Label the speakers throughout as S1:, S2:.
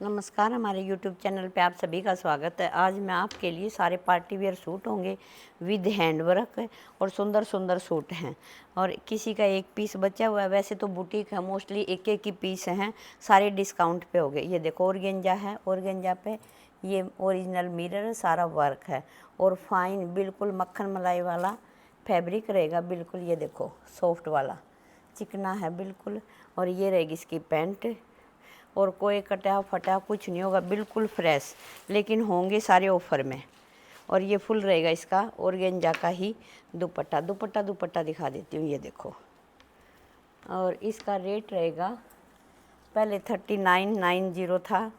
S1: नमस्कार, हमारे YouTube channel पे आप सभी का स्वागत है। आज मैं आपके लिए सारे पार्टी वेयर सूट होंगे विद हैंड वर्क और सुंदर सुंदर सूट हैं। और किसी का एक पीस बचा हुआ है, वैसे तो बुटीक है, मोस्टली एक एक ही पीस हैं, सारे डिस्काउंट पे हो गए। ये देखो ऑर्गेंजा है, ऑर्गेंजा पे ये ओरिजिनल मिरर सारा वर्क है और फाइन बिल्कुल मक्खन मलाई वाला फैब्रिक रहेगा। बिल्कुल ये देखो सॉफ्ट वाला चिकना है बिल्कुल। और ये रहेगी इसकी पैंट और कोई कटा फटा कुछ नहीं होगा, बिल्कुल फ्रेश, लेकिन होंगे सारे ऑफ़र में। और ये फुल रहेगा इसका ऑर्गेन्जा का ही दुपट्टा। दुपट्टा दिखा देती हूँ, ये देखो। और इसका रेट रहेगा, पहले 3990 था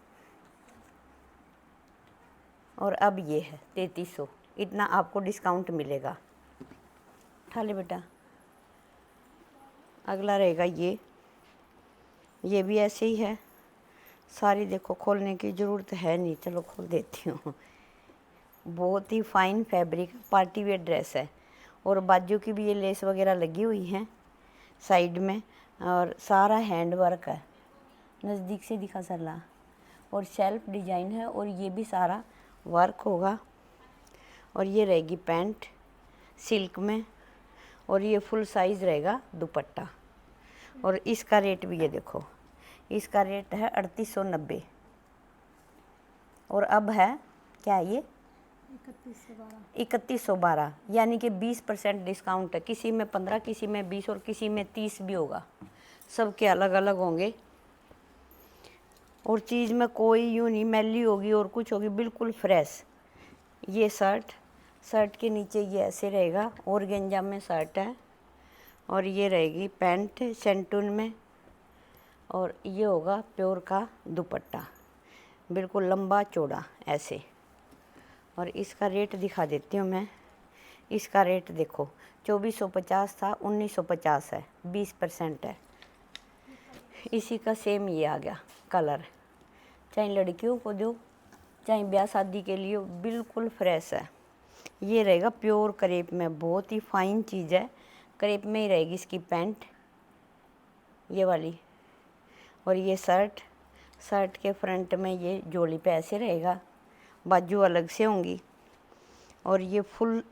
S1: और अब ये है 3300। इतना आपको डिस्काउंट मिलेगा। उठा ले बेटा। अगला रहेगा ये भी ऐसे ही है। सारी देखो, खोलने की ज़रूरत है नहीं, चलो खोल देती हूँ। बहुत ही fine fabric party wear dress है और बाजू की भी ये लेस वगैरह लगी हुई हैं साइड में और सारा हैंड वर्क है। नज़दीक से दिखा सरला। और सेल्फ डिजाइन है और ये भी सारा वर्क होगा। और ये रहेगी पैंट सिल्क में और ये फुल साइज़ रहेगा दुपट्टा। और इसका रेट भी ये देखो, इसका रेट है 3890 और अब है क्या ये 3112, यानी कि 20% डिस्काउंट है। किसी में 15, किसी में 20 और किसी में 30 भी होगा। सबके अलग अलग होंगे और चीज़ में कोई यूँ नहीं मैली होगी और कुछ होगी, बिल्कुल फ्रेश। ये शर्ट के नीचे ये ऐसे रहेगा, ऑर्गेन्जा में शर्ट है और ये रहेगी पैंट सेंटून में और ये होगा प्योर का दुपट्टा, बिल्कुल लंबा चौड़ा ऐसे। और इसका रेट दिखा देती हूँ मैं। इसका रेट देखो 2450 था, 1950 है, 20% है। इसी का सेम ये आ गया कलर, चाहे लड़कियों को दो चाहे ब्याह शादी के लिए, बिल्कुल फ्रेश है। ये रहेगा प्योर क्रेप में, बहुत ही फाइन चीज़ है। क्रेप में ही रहेगी इसकी पैंट ये वाली। और ये शर्ट के फ्रंट में ये जोड़ी पे ऐसे रहेगा, बाजू अलग से होंगी। और ये फुल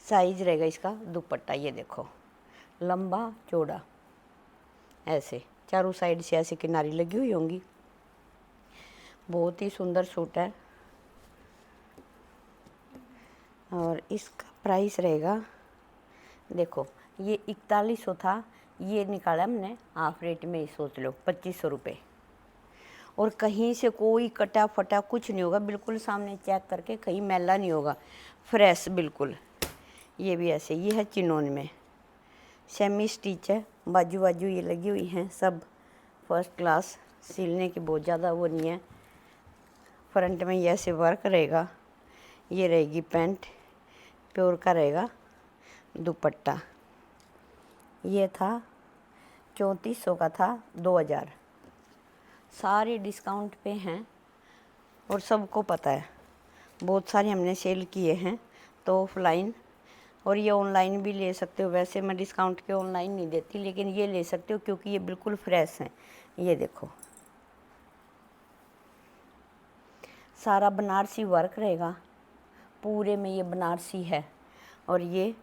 S1: साइज रहेगा इसका दुपट्टा, ये देखो लंबा चौड़ा ऐसे, चारों साइड से ऐसे किनारी लगी हुई होंगी। बहुत ही सुंदर सूट है। और इसका प्राइस रहेगा, देखो ये 4100 था, ये निकाला हमने हाफ रेट में ही, सोच लो 2500 रुपये। और कहीं से कोई कटा फटा कुछ नहीं होगा, बिल्कुल सामने चेक करके कहीं मैला नहीं होगा, फ्रेश बिल्कुल। ये भी ऐसे, ये है चिनोन में, सेमी स्टिच है, बाजू ये लगी हुई हैं सब फर्स्ट क्लास, सिलने की बहुत ज़्यादा वो नहीं है। फ्रंट में ये ऐसे वर्क रहेगा। ये रहेगी पैंट, प्योर का रहेगा दुपट्टा। ये था 3400 का था, 2000। सारे डिस्काउंट पे हैं और सबको पता है। बहुत सारे हमने सेल किए हैं तो ऑफलाइन, और ये ऑनलाइन भी ले सकते हो। वैसे मैं डिस्काउंट के ऑनलाइन नहीं देती, लेकिन ये ले सकते हो क्योंकि ये बिल्कुल फ्रेश हैं। ये देखो सारा बनारसी वर्क रहेगा, पूरे में ये बनारसी है। और ये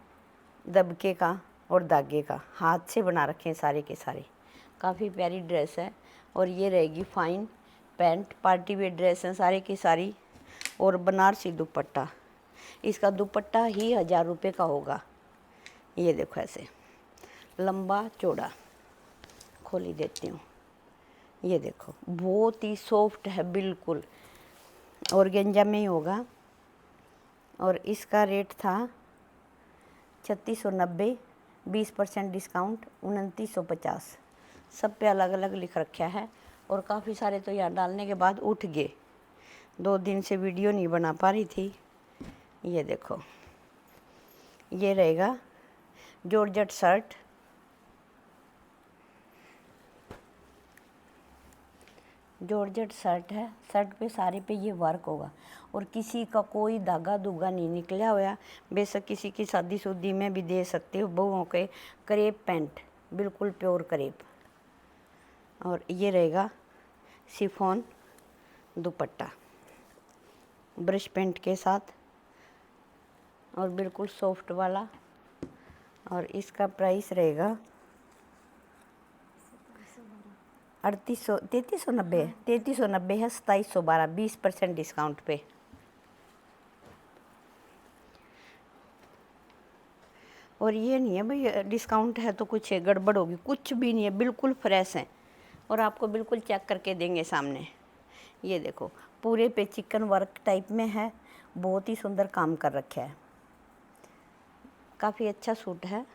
S1: दबके का और धागे का हाथ से बना रखे हैं सारे के सारे। काफ़ी प्यारी ड्रेस है। और ये रहेगी fine pant, party wear dress हैं सारे की सारी। और बनारसी दुपट्टा, इसका दुपट्टा ही 1000 रुपये का होगा। ये देखो ऐसे लंबा चौड़ा, खोली देती हूँ। ये देखो बहुत ही सॉफ्ट है बिल्कुल, ऑर्गेन्जा में ही होगा। और इसका रेट था 3690, 20% डिस्काउंट 2950। सब पे अलग अलग लिख रखा है। और काफ़ी सारे तो यहाँ डालने के बाद उठ गए, 2 दिन से वीडियो नहीं बना पा रही थी। ये देखो ये रहेगा जॉर्जेट शर्ट, जॉर्जेट शर्ट है। शर्ट पे सारे पे ये वर्क होगा और किसी का कोई धागा धुगा नहीं निकला हुआ। बेशक किसी की शादी शुदी में भी दे सकते हो बहुओं के। क्रेप पैंट, बिल्कुल प्योर क्रेप। और ये रहेगा शिफॉन दुपट्टा ब्रश पेंट के साथ और बिल्कुल सॉफ्ट वाला। और इसका प्राइस रहेगा 3390 है, 2712, 20% डिस्काउंट पे। और ये नहीं है भाई डिस्काउंट है तो कुछ गड़बड़ होगी, कुछ भी नहीं है, बिल्कुल फ्रेश है और आपको बिल्कुल चेक करके देंगे सामने। ये देखो पूरे पे चिकन वर्क टाइप में है, बहुत ही सुंदर काम कर रखा है, काफ़ी अच्छा सूट है।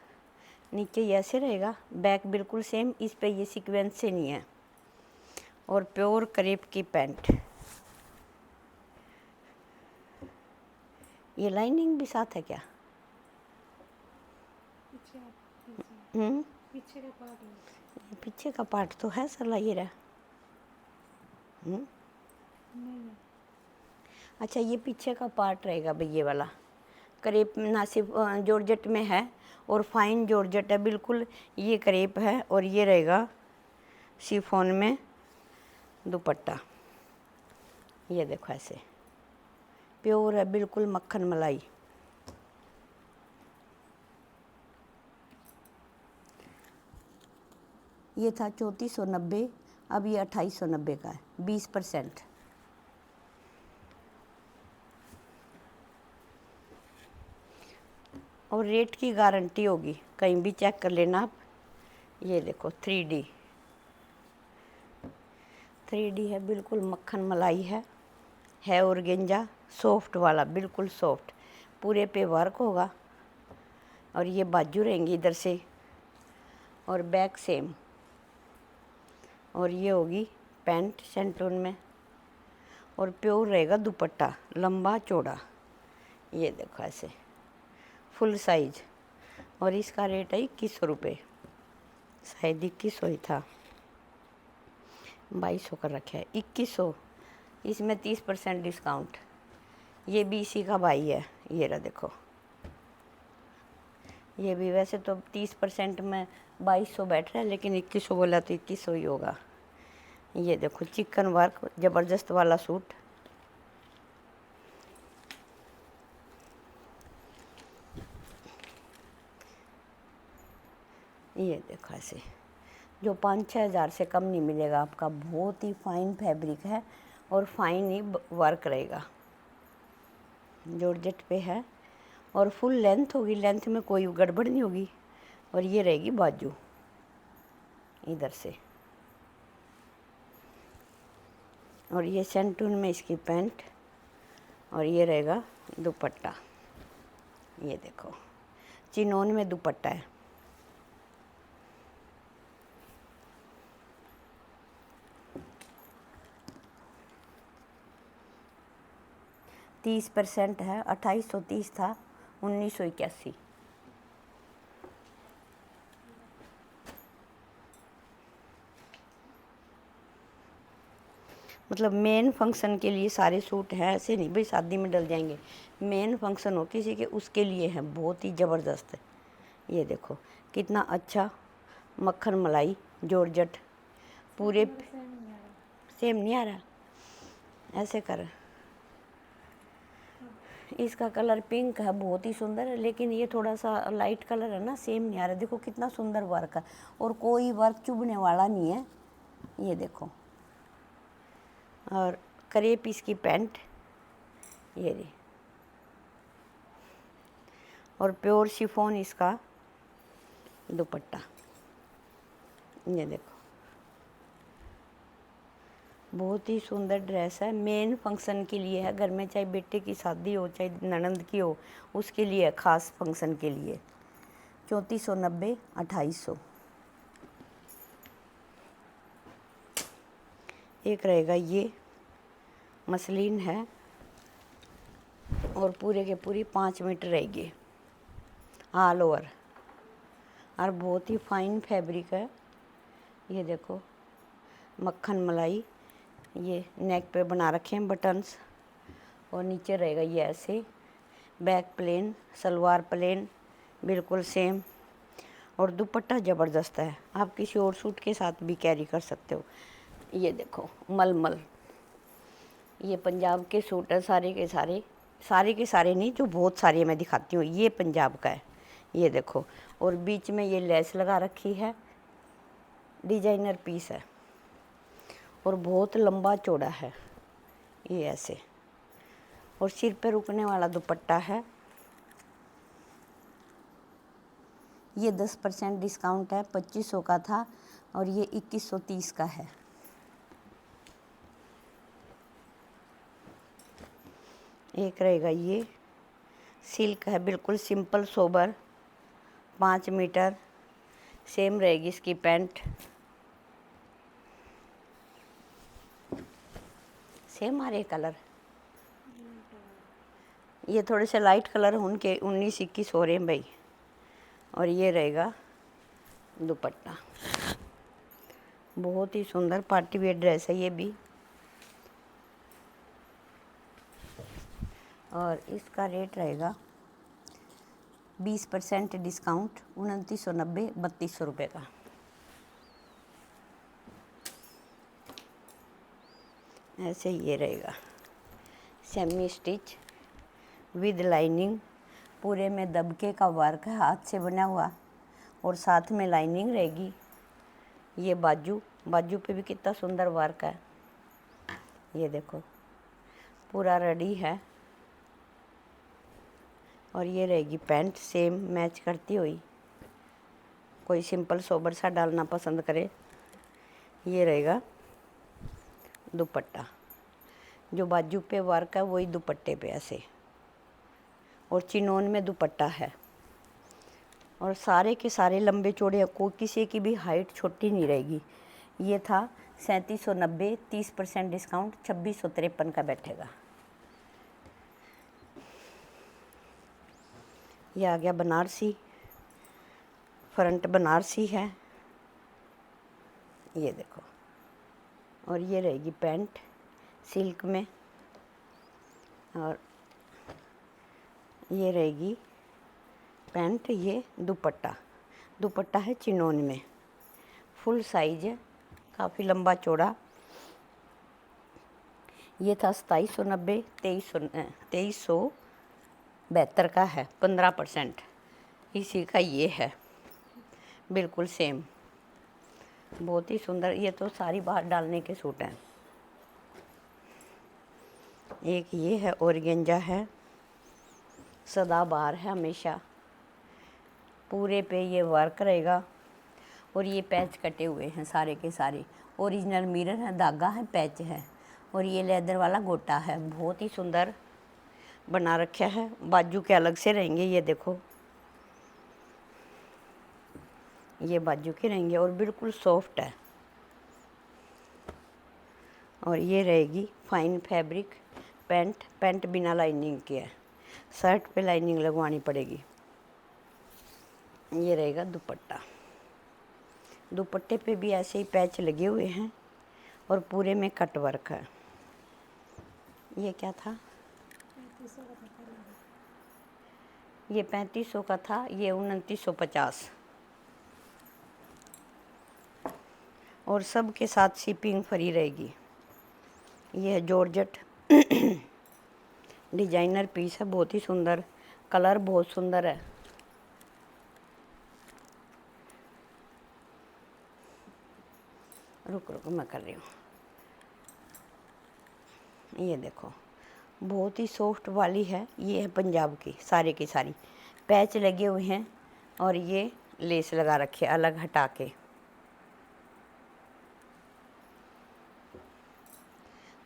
S1: नीचे ये ऐसे रहेगा, बैक बिल्कुल सेम, इस पे ये सीक्वेंस से नहीं है। और प्योर क्रेप की पैंट, ये लाइनिंग भी साथ है क्या? पीछे का पार्ट तो है सर, ये रहा। अच्छा ये पीछे का पार्ट रहेगा भाई, ये वाला क्रेप ना सिर्फ जॉर्जेट में है और फाइन जॉर्जेट है बिल्कुल, ये क्रेप है और ये रहेगा शिफॉन में दुपट्टा। ये देखो ऐसे प्योर है, बिल्कुल मक्खन मलाई। ये था 3490, अब ये 2890 का है, 20%। और रेट की गारंटी होगी, कहीं भी चेक कर लेना आप। ये देखो 3D है, बिल्कुल मक्खन मलाई है ऑर्गेंजा सॉफ्ट वाला, बिल्कुल सॉफ्ट, पूरे पे वर्क होगा। और ये बाजू रहेंगी इधर से और बैक सेम। और ये होगी पैंट सेंटून में और प्योर रहेगा दुपट्टा, लंबा चौड़ा। ये देखो ऐसे फुल साइज। और इसका रेट है 2100 रुपये, शायद 2100 ही था, 2200 कर रखा है, 2100। इसमें 30% डिस्काउंट। ये भी इसी का भाई है, ये रहा देखो, ये भी वैसे तो 30% में 2200 बैठ रहा है, लेकिन 2100 बोला तो 2100 ही होगा। ये देखो चिकन वर्क ज़बरदस्त वाला सूट। ये देखो ऐसे, जो 5-6 हज़ार से कम नहीं मिलेगा आपका, बहुत ही फाइन फैब्रिक है और फाइन ही वर्क रहेगा, जॉर्जेट पे है और फुल लेंथ होगी, लेंथ में कोई गड़बड़ नहीं होगी। और ये रहेगी बाजू इधर से, और ये सेंटून में इसकी पैंट, और ये रहेगा दुपट्टा। ये देखो चिनोन में दुपट्टा है। तीस % है, 2830 था, 1981। मतलब मेन फंक्शन के लिए सारे सूट हैं, ऐसे नहीं भाई शादी में डल जाएंगे, मेन फंक्शन हो किसी के उसके लिए है, बहुत ही ज़बरदस्त है। ये देखो कितना अच्छा मक्खन मलाई जॉर्जेट, पूरे सेम नहीं आ रहा, ऐसे कर। इसका कलर पिंक है, बहुत ही सुंदर है, लेकिन ये थोड़ा सा लाइट कलर है ना, सेम नहीं आ रहा। देखो कितना सुंदर वर्क है और कोई वर्क चुभने वाला नहीं है। ये देखो, और क्रेप इसकी पैंट, ये रही, और प्योर शिफॉन इसका दुपट्टा। ये देखो बहुत ही सुंदर ड्रेस है, मेन फंक्शन के लिए है, घर में चाहे बेटे की शादी हो चाहे ननंद की हो, उसके लिए ख़ास फंक्शन के लिए। 3490, 2800। एक रहेगा ये मसलिन है और पूरे के पूरी 5 मीटर रहेगी ऑल ओवर, और बहुत ही फाइन फैब्रिक है। ये देखो मक्खन मलाई, ये नेक पे बना रखे हैं बटन्स, और नीचे रहेगा ये ऐसे, बैक प्लेन, सलवार प्लेन, बिल्कुल सेम। और दुपट्टा ज़बरदस्त है, आप किसी और सूट के साथ भी कैरी कर सकते हो। ये देखो मलमल, ये पंजाब के सूट है सारे के सारे नहीं, जो बहुत सारे मैं दिखाती हूँ। ये पंजाब का है, ये देखो। और बीच में ये लेस लगा रखी है, डिजाइनर पीस है और बहुत लंबा चौड़ा है ये ऐसे। और सिर पे रुकने वाला दुपट्टा है। ये 10% डिस्काउंट है, 2500 का था और ये 2130 का है। एक रहेगा ये सिल्क है, बिल्कुल सिंपल सोबर, 5 मीटर। सेम रहेगी इसकी पैंट, सेम आ रहे कलर। ये थोड़े से लाइट कलर उनके 19-21 हो रहे हैं भाई। और ये रहेगा दुपट्टा, बहुत ही सुंदर पार्टी वेयर ड्रेस है ये भी। और इसका रेट रहेगा 20% डिस्काउंट, 2990, 3200 रुपये का। ऐसे ये रहेगा सेमी स्टिच विद लाइनिंग, पूरे में दबके का वर्क है, हाथ से बना हुआ, और साथ में लाइनिंग रहेगी। ये बाजू पे भी कितना सुंदर वर्क है, ये देखो पूरा रेडी है। और ये रहेगी पैंट, सेम मैच करती हुई, कोई सिंपल सोबर सा डालना पसंद करे। ये रहेगा दुपट्टा, जो बाजू पे वर्क है वही दुपट्टे पे ऐसे, और चिनोन में दुपट्टा है। और सारे के सारे लंबे चौड़े, कोई किसी की भी हाइट छोटी नहीं रहेगी। ये था 3790, 30% डिस्काउंट 2653 का बैठेगा। ये आ गया बनारसी, फ्रंट बनारसी है, ये देखो। और ये रहेगी पैंट सिल्क में, और ये रहेगी पैंट। ये दुपट्टा है चिनोन में, फुल साइज है, काफ़ी लंबा चौड़ा। ये था 2790, 2372 का है, 15%। इसी का ये है बिल्कुल सेम, बहुत ही सुंदर। ये तो सारी बाहर डालने के सूट हैं। एक ये है ऑर्गेंजा है, सदाबहार है हमेशा, पूरे पे ये वर्क रहेगा। और ये पैच कटे हुए हैं सारे के सारे, ओरिजिनल मिरर है, धागा है, पैच है। और ये लेदर वाला गोटा है, बहुत ही सुंदर बना रखा है। बाजू के अलग से रहेंगे, ये देखो, ये बाजू के रहेंगे और बिल्कुल सॉफ्ट है। और ये रहेगी फाइन फैब्रिक पैंट बिना लाइनिंग के है, शर्ट पे लाइनिंग लगवानी पड़ेगी। ये रहेगा दुपट्टे पे भी ऐसे ही पैच लगे हुए हैं और पूरे में कट वर्क है। ये क्या था, ये 3500 का था, ये 2950। और सब के साथ शिपिंग फ्री रहेगी। ये है जॉर्जेट डिजाइनर पीस है, बहुत ही सुंदर, कलर बहुत सुंदर है। रुक मैं कर रही हूँ। ये देखो बहुत ही सॉफ्ट वाली है, ये है पंजाब की, सारे की सारी पैच लगे हुए हैं और ये लेस लगा रखी है अलग हटा के।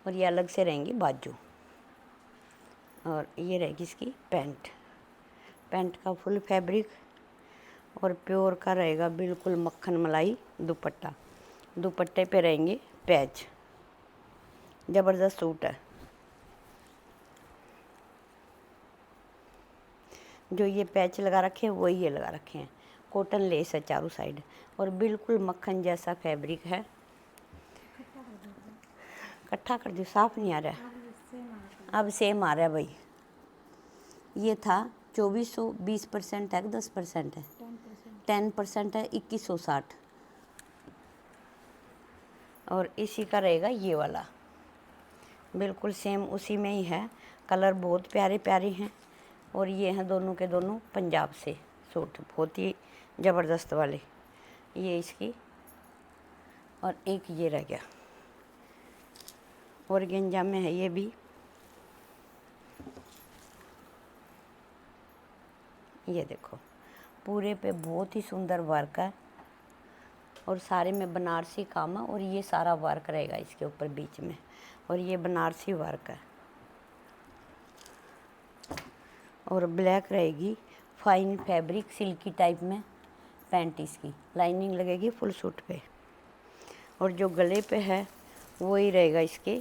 S1: और ये अलग से रहेंगी बाजू। और ये रहेगी इसकी पैंट का फुल फैब्रिक और प्योर का रहेगा, बिल्कुल मक्खन मलाई दुपट्टे पे रहेंगे पैच, ज़बरदस्त सूट है। जो ये पैच लगा रखे हैं वही ये लगा रखे हैं, कॉटन लेस है चारों साइड और बिल्कुल मक्खन जैसा फैब्रिक है। इकट्ठा कर दो, साफ नहीं आ रहा है, अब सेम आ रहा है भाई। ये था 2400, 20% है, 10% है, 10% है, 2160। और इसी का रहेगा ये वाला बिल्कुल सेम उसी में ही है। कलर बहुत प्यारे प्यारे हैं। और ये हैं दोनों के दोनों पंजाब से सूट, बहुत ही ज़बरदस्त वाले। ये इसकी, और एक ये रह गया ऑर्गेन्जा में है ये भी। ये देखो पूरे पे बहुत ही सुंदर वर्क है और सारे में बनारसी काम है। और ये सारा वर्क रहेगा इसके ऊपर बीच में, और ये बनारसी वर्क है। और ब्लैक रहेगी, फाइन फैब्रिक सिल्की टाइप में पैंट, इसकी लाइनिंग लगेगी फुल सूट पे। और जो गले पे है वही रहेगा इसके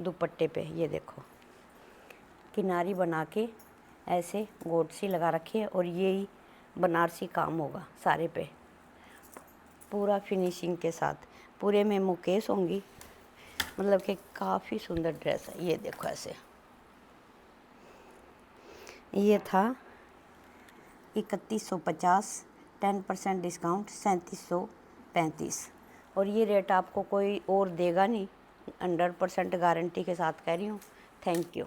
S1: दुपट्टे पे। ये देखो किनारी बना के ऐसे गोट सी लगा रखी है, और यही बनारसी काम होगा सारे पे, पूरा फिनिशिंग के साथ। पूरे में मुकेश होंगी, मतलब कि काफ़ी सुंदर ड्रेस है। ये देखो ऐसे, ये था 3150, 10% डिस्काउंट 3735। और ये रेट आपको कोई और देगा नहीं, 100% गारंटी के साथ कह रही हूँ। Thank you.